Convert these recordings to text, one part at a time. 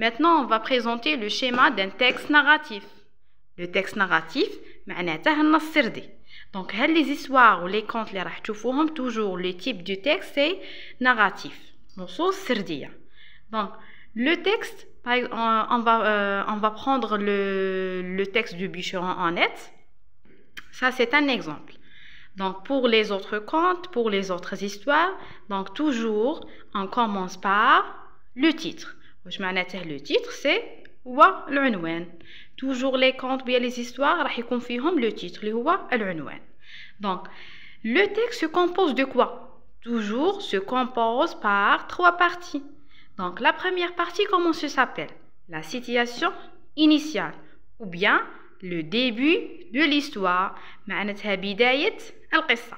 Maintenant, on va présenter le schéma d'un texte narratif. Le texte narratif, معناته النص سردي. Donc, les histoires ou les contes اللي راح تشوفوهم toujours le type du texte c'est narratif. نصوص سردية. Donc, le texte, on va prendre le texte du bûcheron en net. Ça, c'est un exemple. Donc, pour les autres contes, pour les autres histoires, donc toujours, on commence par le titre. Le titre, c'est هو العنوان. Toujours les contes bien les histoires, راح يكون فيهم le titre, اللي هو العنوان. Donc, le texte se compose de quoi? Toujours se compose par 3 parties. Donc, la première partie, comment ça s'appelle? La situation initiale, ou bien le début de l'histoire. معناتها بداية القصة.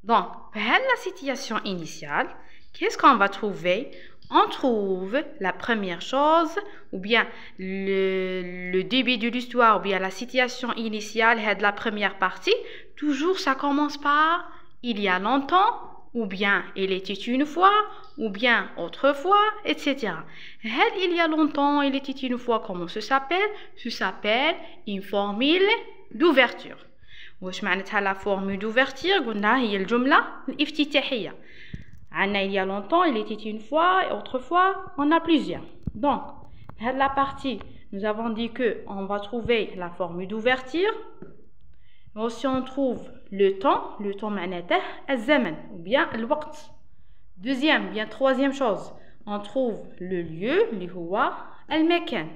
Donc, dans la situation initiale, qu'est-ce qu'on va trouver? On trouve la première chose, ou bien le début de l'histoire, ou bien la situation initiale de la première partie. Toujours, ça commence par il y a longtemps, ou bien il était une fois, ou bien autrefois, etc. Il y a longtemps, il était une fois, comment ça s'appelle? Ça s'appelle une formule d'ouverture. واش معناتها la formule d'ouverture؟ قلنا هي الجملة الافتتاحية. Il y a longtemps, il était une fois, et autrefois, on a plusieurs. Donc, dans la partie, nous avons dit qu'on va trouver la formule d'ouverture. Aussi, on trouve le temps معناته الزمن, ou bien الوقت. Deuxième, bien troisième chose, on trouve le lieu, اللي هو المكان.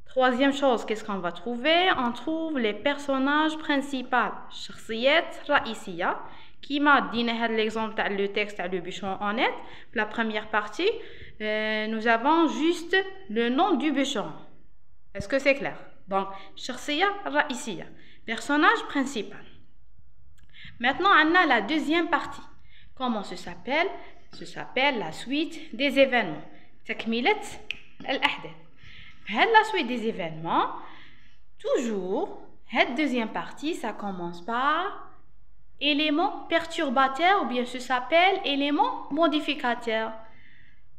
Troisième chose, qu'est-ce qu'on va trouver? On trouve les personnages principaux, الشخصيات الرئيسية. Qui m'a donné l'exemple le texte le bûcheron en net. La première partie, nous avons juste le nom du bûcheron. Est-ce que c'est clair? Donc, الشخصية الرئيسية, personnage principal. Maintenant, on a la deuxième partie. Comment ça s'appelle? Ça s'appelle la suite des événements. تكملة الأحداث. La suite des événements, toujours, cette deuxième partie, ça commence par élément perturbateur, ou bien ça s'appelle élément modificateur.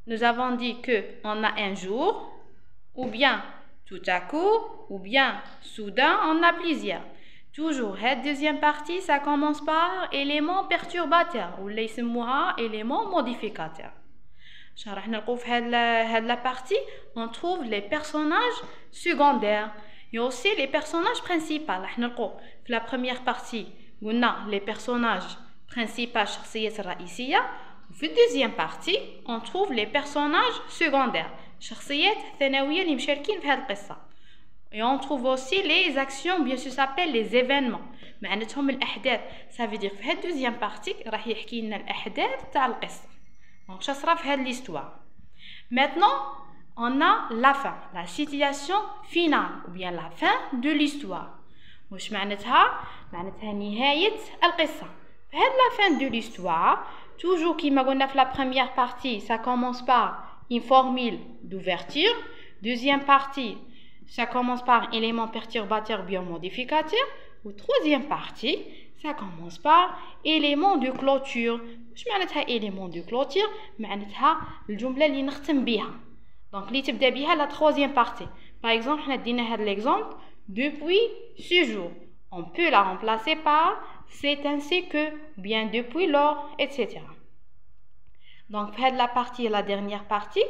Nous avons dit qu'on a un jour, ou bien tout à coup, ou bien soudain, on a plusieurs. Toujours, cette deuxième partie, ça commence par élément perturbateur, ou les يسموها élément modificateur. شرح نلقوا في هاد la partie, on trouve les personnages secondaires et aussi les personnages principaux. راح نلقوا في la première partie قلنا les personnages principaux الشخصيات الرئيسية, وفي deuxième partie on trouve les personnages secondaires الشخصيات الثانوية اللي مشاركين في هذه القصة. Et on trouve aussi les actions, bien sûr ça s'appelle les événements, معناتهم الأحداث. Ça veut dire في هاد deuxième partie راح يحكي لنا الأحداث تاع القصة. Donc, ça sera fait l'histoire. Maintenant, on a la fin, la situation finale, ou bien la fin de l'histoire. وش معناتها؟ معناتها نهاية القصة. هاد la fin de l'histoire, toujours كما قلنا في la première partie, ça commence par une formule d'ouverture. Deuxième partie, ça commence par élément perturbateur bien modificateur. Ou troisième partie, ça commence par élément de clôture. واش معناتها élément de clôture؟ معناتها الجملة اللي نختم بها. Donc اللي تبدا بها la troisième partie. Par exemple, حنا دينا هذا l'exemple depuis ce jour. On peut la remplacer par c'est ainsi que, bien depuis lors, etc. Donc في هذه la partie la dernière partie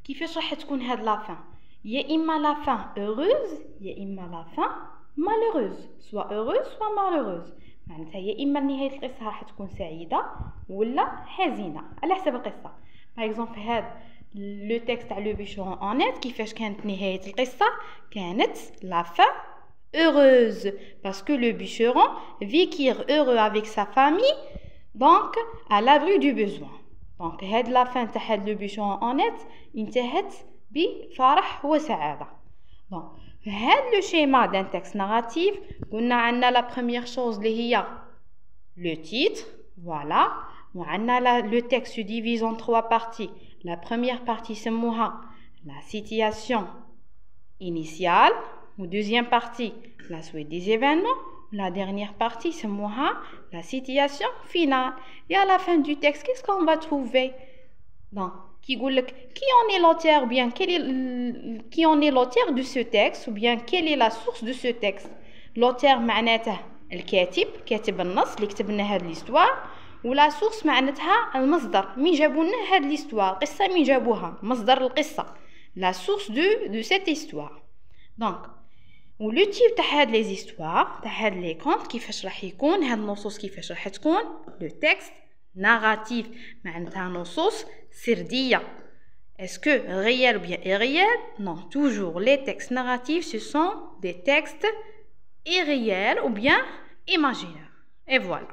كيفاش راح تكون هذه la fin؟ يا إما la fin heureuse يا إما la fin malheureuse. Soit heureuse soit malheureuse. معناتها يا إما نهاية القصة راح تكون سعيدة ولا حزينة على حسب القصة. Par exemple هذا le texte تاع le bûcheron en net كيفاش كانت نهاية القصة؟ كانت la fin heureuse parce que le bûcheron vécut heureux avec sa famille donc à l'abri du besoin. Donc هاد la fin تاع هاد le bûcheron en net انتهت بفرح وسعادة. Donc هذا le schéma d'un texte narratif, on a la première chose اللي هي le titre, voilà. On a le texte se divise en 3 parties. La première partie سموها la situation initiale, ou deuxième partie la suite des événements, la dernière partie سموها la situation finale. Et à la fin du texte, qu'est-ce qu'on va trouver? Donc qui يقول لك qui en est l'auteur ou bien qui en est l'auteur de ce texte ou bien quelle est la source de ce texte. l'auteur معناته الكاتب كاتب النص اللي كتب لنا هاد ليستوار ولا سورس معناتها المصدر مين جابوا لنا هاد ليستوار القصه مين جابوها مصدر القصه la source de cette histoire. donc و لو تيب تاع هاد لي زيستوار تاع هاد لي كونت كيفاش راح يكون هاد النصوص كيفاش راح تكون لو تكست ناراتيف معناتها نصوص سرديه. est-ce que réel ou bien irréel? non, toujours les textes narratifs ce sont des textes irréels ou bien imaginaires. et voilà.